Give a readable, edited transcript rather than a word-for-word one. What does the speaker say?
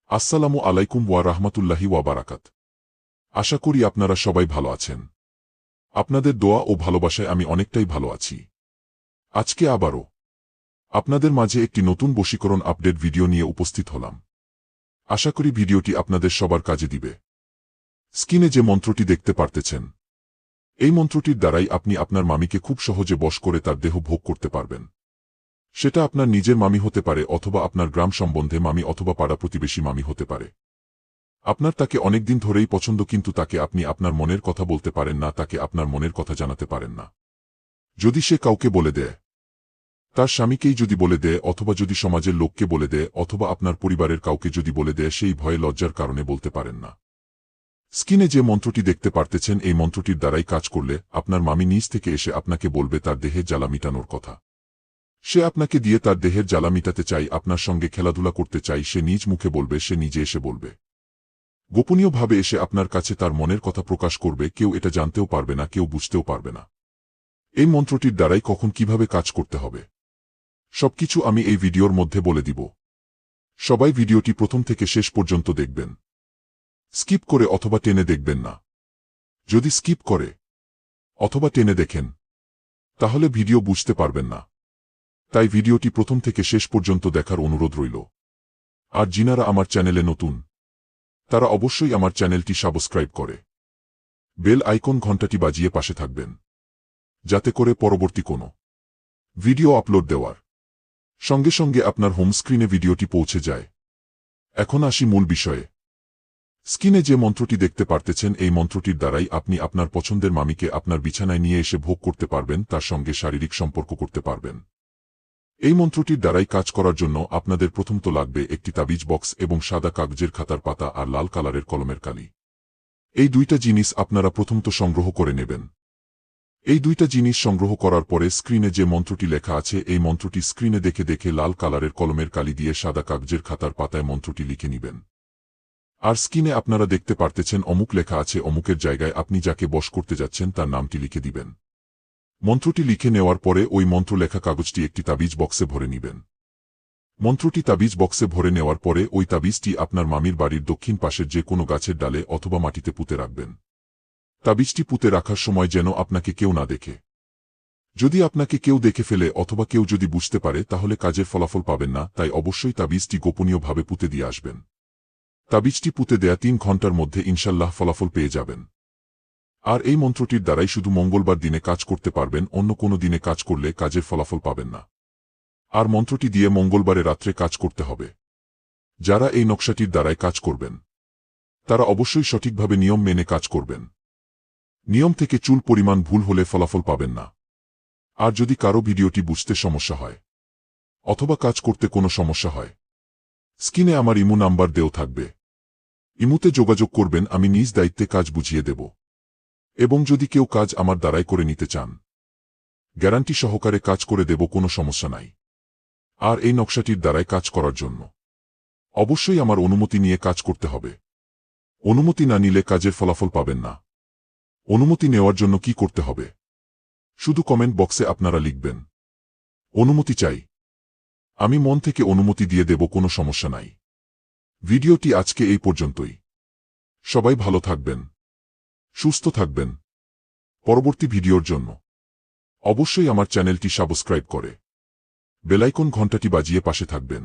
আসসালামু আলাইকুম ওয়া রাহমাতুল্লাহি ওয়া বারাকাত। আশা করি আপনারা সবাই ভালো আছেন। আপনাদের দোয়া ও ভালোবাসায় আমি অনেকটাই ভালো আছি। আজকে আবারও আপনাদের মাঝে একটি নতুন বশীকরণ আপডেট ভিডিও নিয়ে উপস্থিত হলাম। আশা করি ভিডিওটি আপনাদের সবার কাজে দিবে। স্ক্রিনে যে মন্ত্রটি দেখতে পারতেছেন, এই মন্ত্রটির দ্বারাই আপনি আপনার মামিকে খুব সহজে বশ করে তার দেহ ভোগ করতে পারবেন। সেটা আপনার নিজের মামি হতে পারে অথবা আপনার গ্রাম সম্বন্ধে মামি অথবা পাড়া প্রতিবেশী মামি হতে পারে। আপনার তাকে অনেকদিন ধরেই পছন্দ, কিন্তু তাকে আপনি আপনার মনের কথা বলতে পারেন না, তাকে আপনার মনের কথা জানাতে পারেন না। যদি সে কাউকে বলে দেয়, তার স্বামীকেই যদি বলে দেয় অথবা যদি সমাজের লোককে বলে দেয় অথবা আপনার পরিবারের কাউকে যদি বলে দেয়, সেই ভয়ে লজ্জার কারণে বলতে পারেন না। স্ক্রিনে যে মন্ত্রটি দেখতে পারতেছেন, এই মন্ত্রটির দ্বারাই কাজ করলে আপনার মামি নিজ থেকে এসে আপনাকে বলবে তার দেহের জ্বালা মিটানোর কথা। সে আপনাকে দিয়ে তার দেহের জ্বালা মিটাতে চাই, আপনার সঙ্গে খেলাধুলা করতে চাই, সে নিজ মুখে বলবে, সে নিজে এসে বলবে। গোপনীয়ভাবে এসে আপনার কাছে তার মনের কথা প্রকাশ করবে, কেউ এটা জানতেও পারবে না, কেউ বুঝতেও পারবে না। এই মন্ত্রটির দ্বারাই কখন কিভাবে কাজ করতে হবে সবকিছু আমি এই ভিডিওর মধ্যে বলে দিব। সবাই ভিডিওটি প্রথম থেকে শেষ পর্যন্ত দেখবেন। স্কিপ করে অথবা টেনে দেখবেন না। যদি স্কিপ করে অথবা টেনে দেখেন, তাহলে ভিডিও বুঝতে পারবেন না। তাই ভিডিওটি প্রথম থেকে শেষ পর্যন্ত দেখার অনুরোধ রইল। আর যিনারা আমার চ্যানেলে নতুন, তারা অবশ্যই আমার চ্যানেলটি সাবস্ক্রাইব করে বেল আইকন ঘণ্টাটি বাজিয়ে পাশে থাকবেন, যাতে করে পরবর্তী কোনো ভিডিও আপলোড দেওয়ার সঙ্গে সঙ্গে আপনার হোম স্ক্রিনে ভিডিওটি পৌঁছে যায়। এখন আসি মূল বিষয়ে। স্ক্রিনে যে মন্ত্রটি দেখতে পারতেছেন, এই মন্ত্রটির দ্বারাই আপনি আপনার পছন্দের মামিকে আপনার বিছানায় নিয়ে এসে ভোগ করতে পারবেন, তার সঙ্গে শারীরিক সম্পর্ক করতে পারবেন। এই মন্ত্রটির দ্বারাই কাজ করার জন্য আপনাদের প্রথমত লাগবে একটি তাবিজ বক্স এবং সাদা কাগজের খাতার পাতা আর লাল কালারের কলমের কালি। এই দুইটা জিনিস আপনারা প্রথমত সংগ্রহ করে নেবেন। এই দুইটা জিনিস সংগ্রহ করার পরে স্ক্রিনে যে মন্ত্রটি লেখা আছে, এই মন্ত্রটি স্ক্রিনে দেখে দেখে লাল কালারের কলমের কালি দিয়ে সাদা কাগজের খাতার পাতায় মন্ত্রটি লিখে নেবেন। আর স্ক্রিনে আপনারা দেখতে পারতেছেন অমুক লেখা আছে, অমুকের জায়গায় আপনি যাকে বশ করতে যাচ্ছেন তার নামটি লিখে দিবেন। মন্ত্রটি লিখে নেওয়ার পরে ওই মন্ত্র লেখা কাগজটি একটি তাবিজ বক্সে ভরে নেবেন। মন্ত্রটি তাবিজ বক্সে ভরে নেওয়ার পরে ওই তাবিজটি আপনার মামির বাড়ির দক্ষিণ পাশের যে কোনো গাছের ডালে অথবা মাটিতে পুঁতে রাখবেন। তাবিজটি পুঁতে রাখার সময় যেন আপনাকে কেউ না দেখে। যদি আপনাকে কেউ দেখে ফেলে অথবা কেউ যদি বুঝতে পারে, তাহলে কাজের ফলাফল পাবেন না। তাই অবশ্যই তাবিজটি গোপনীয়ভাবে পুঁতে দিয়ে আসবেন। তাবিজটি পুঁতে দেয়া 3 ঘন্টার মধ্যে ইনশাল্লাহ ফলাফল পেয়ে যাবেন। আর এই মন্ত্রটির দ্বারাই শুধু মঙ্গলবার দিনে কাজ করতে পারবেন, অন্য কোনো দিনে কাজ করলে কাজের ফলাফল পাবেন না। আর মন্ত্রটি দিয়ে মঙ্গলবারে রাত্রে কাজ করতে হবে। যারা এই নকশাটির দ্বারাই কাজ করবেন, তারা অবশ্যই সঠিকভাবে নিয়ম মেনে কাজ করবেন। নিয়ম থেকে চুল পরিমাণ ভুল হলে ফলাফল পাবেন না। আর যদি কারো ভিডিওটি বুঝতে সমস্যা হয় অথবা কাজ করতে কোনো সমস্যা হয়, স্ক্রিনে আমার ইমো নাম্বার দেও থাকবে। ইমোতে যোগাযোগ করবেন, আমি নিজ দায়িত্বে কাজ বুঝিয়ে দেব। এবং যদি কেউ কাজ আমার দ্বারাই করে নিতে চান, গ্যারান্টি সহকারে কাজ করে দেব, কোনো সমস্যা নাই। আর এই নকশাটির দ্বারাই কাজ করার জন্য অবশ্যই আমার অনুমতি নিয়ে কাজ করতে হবে। অনুমতি না নিলে কাজের ফলাফল পাবেন না। অনুমতি নেওয়ার জন্য কি করতে হবে? শুধু কমেন্ট বক্সে আপনারা লিখবেন, অনুমতি চাই। আমি মন থেকে অনুমতি দিয়ে দেব, কোনো সমস্যা নাই। ভিডিওটি আজকে এই পর্যন্তই। সবাই ভালো থাকবেন, সুস্থ থাকবেন। পরবর্তী ভিডিওর জন্য অবশ্যই আমার চ্যানেলটি সাবস্ক্রাইব করে বেলাইকন ঘণ্টাটি বাজিয়ে পাশে থাকবেন।